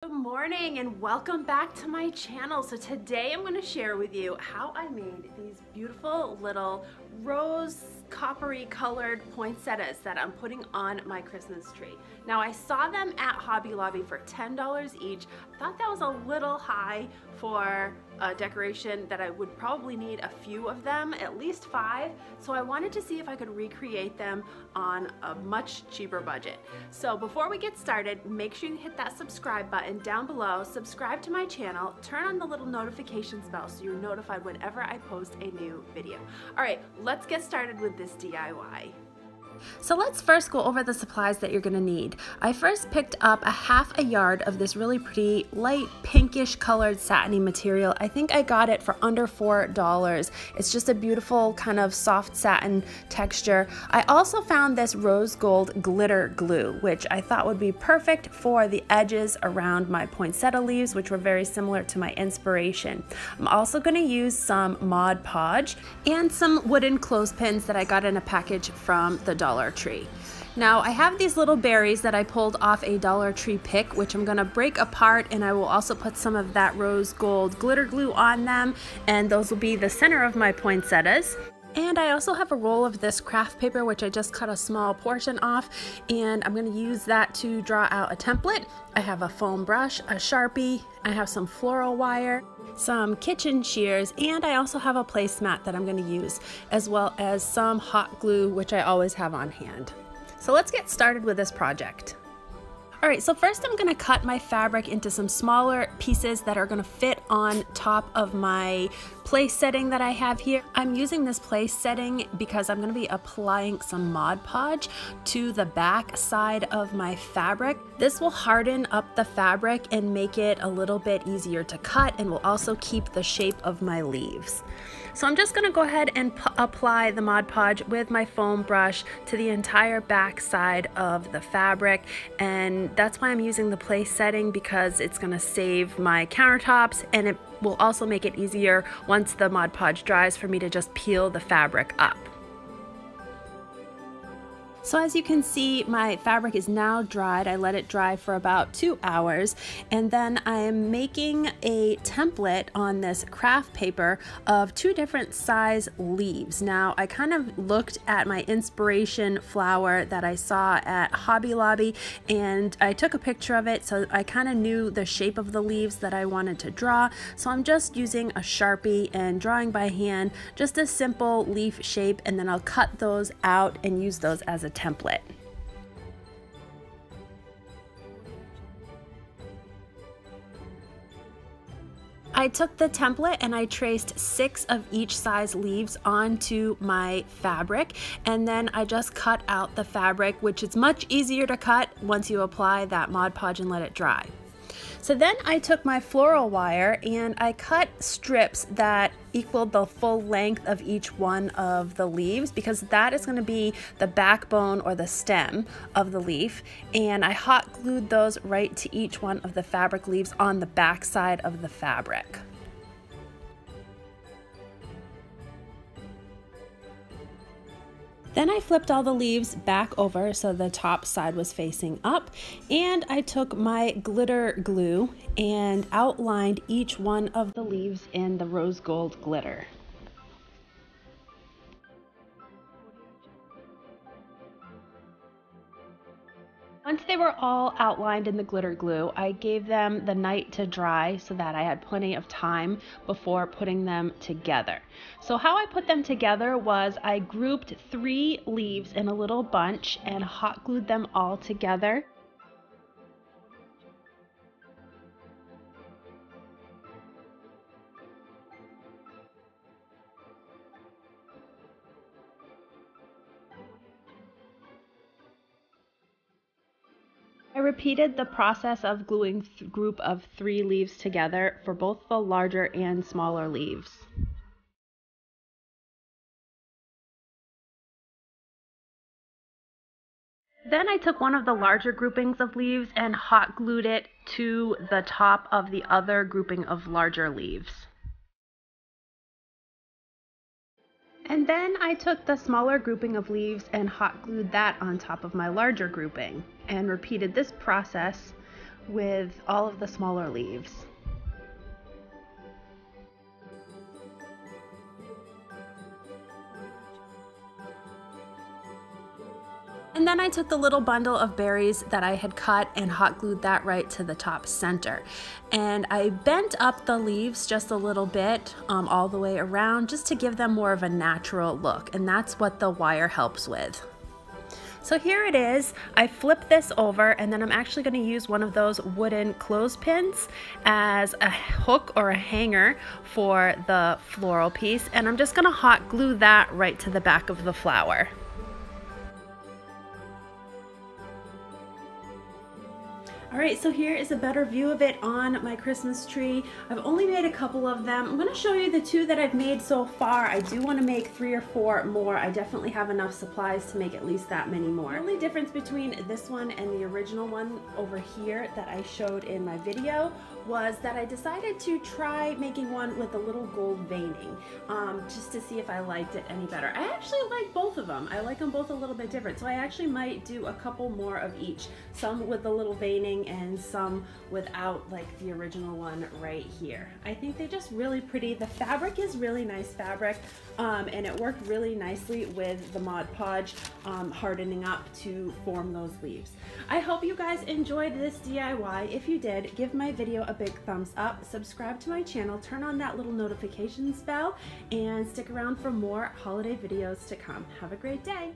Good morning and welcome back to my channel. So today I'm going to share with you how I made these beautiful little rose coppery colored poinsettias that I'm putting on my Christmas tree. Now I saw them at Hobby Lobby for $10 each. I thought that was a little high for a decoration that I would probably need a few of them, at least 5. So I wanted to see if I could recreate them on a much cheaper budget. So before we get started, make sure you hit that subscribe button down below, subscribe to my channel, turn on the little notifications bell so you're notified whenever I post a new video. All right, let's get started with this DIY. So let's first go over the supplies that you're gonna need. I first picked up a half a yard of this really pretty light pinkish colored satiny material. I think I got it for under $4. It's just a beautiful kind of soft satin texture. I also found this rose gold glitter glue, which I thought would be perfect for the edges around my poinsettia leaves, which were very similar to my inspiration. I'm also gonna use some Mod Podge and some wooden clothespins that I got in a package from the Dollar Tree. Now I have these little berries that I pulled off a Dollar Tree pick, which I'm gonna break apart, and I will also put some of that rose gold glitter glue on them, and those will be the center of my poinsettias. And I also have a roll of this craft paper, which I just cut a small portion off, and I'm going to use that to draw out a template. I have a foam brush, a Sharpie, I have some floral wire, some kitchen shears, and I also have a placemat that I'm going to use, as well as some hot glue, which I always have on hand. So let's get started with this project. Alright, so first I'm going to cut my fabric into some smaller pieces that are going to fit on top of my place setting that I have here. I'm using this place setting because I'm going to be applying some Mod Podge to the back side of my fabric. This will harden up the fabric and make it a little bit easier to cut, and will also keep the shape of my leaves. So I'm just going to go ahead and apply the Mod Podge with my foam brush to the entire back side of the fabric, and that's why I'm using the place setting, because it's going to save my countertops, and it will also make it easier once the Mod Podge dries for me to just peel the fabric up. So as you can see, my fabric is now dried. I let it dry for about 2 hours, and then I am making a template on this craft paper of 2 different size leaves. Now I kind of looked at my inspiration flower that I saw at Hobby Lobby, and I took a picture of it, so I kind of knew the shape of the leaves that I wanted to draw. So I'm just using a Sharpie and drawing by hand just a simple leaf shape, and then I'll cut those out and use those as a template. I took the template and I traced 6 of each size leaves onto my fabric, and then I just cut out the fabric, which is much easier to cut once you apply that Mod Podge and let it dry. So then I took my floral wire and I cut strips that equaled the full length of each one of the leaves, because that is going to be the backbone or the stem of the leaf, and I hot glued those right to each one of the fabric leaves on the back side of the fabric. Then I flipped all the leaves back over so the top side was facing up, and I took my glitter glue and outlined each one of the leaves in the rose gold glitter. Once they were all outlined in the glitter glue, I gave them the night to dry so that I had plenty of time before putting them together. So how I put them together was I grouped 3 leaves in a little bunch and hot glued them all together. I repeated the process of gluing a group of 3 leaves together for both the larger and smaller leaves. Then I took one of the larger groupings of leaves and hot glued it to the top of the other grouping of larger leaves. And then I took the smaller grouping of leaves and hot glued that on top of my larger grouping, and repeated this process with all of the smaller leaves. And then I took the little bundle of berries that I had cut and hot glued that right to the top center. And I bent up the leaves just a little bit all the way around just to give them more of a natural look. And that's what the wire helps with. So here it is. I flip this over and then I'm actually going to use one of those wooden clothespins as a hook or a hanger for the floral piece. And I'm just going to hot glue that right to the back of the flower. All right, so here is a better view of it on my Christmas tree. I've only made a couple of them. I'm gonna show you the 2 that I've made so far. I do wanna make 3 or 4 more. I definitely have enough supplies to make at least that many more. The only difference between this one and the original one over here that I showed in my video was that I decided to try making one with a little gold veining, just to see if I liked it any better. I actually like both of them. I like them both a little bit different, so I actually might do a couple more of each. Some with the little veining and some without, like the original one right here. I think they're just really pretty. The fabric is really nice fabric, and it worked really nicely with the Mod Podge hardening up to form those leaves. I hope you guys enjoyed this DIY. If you did, give my video a big thumbs up, subscribe to my channel, turn on that little notifications bell, and stick around for more holiday videos to come. Have a great day.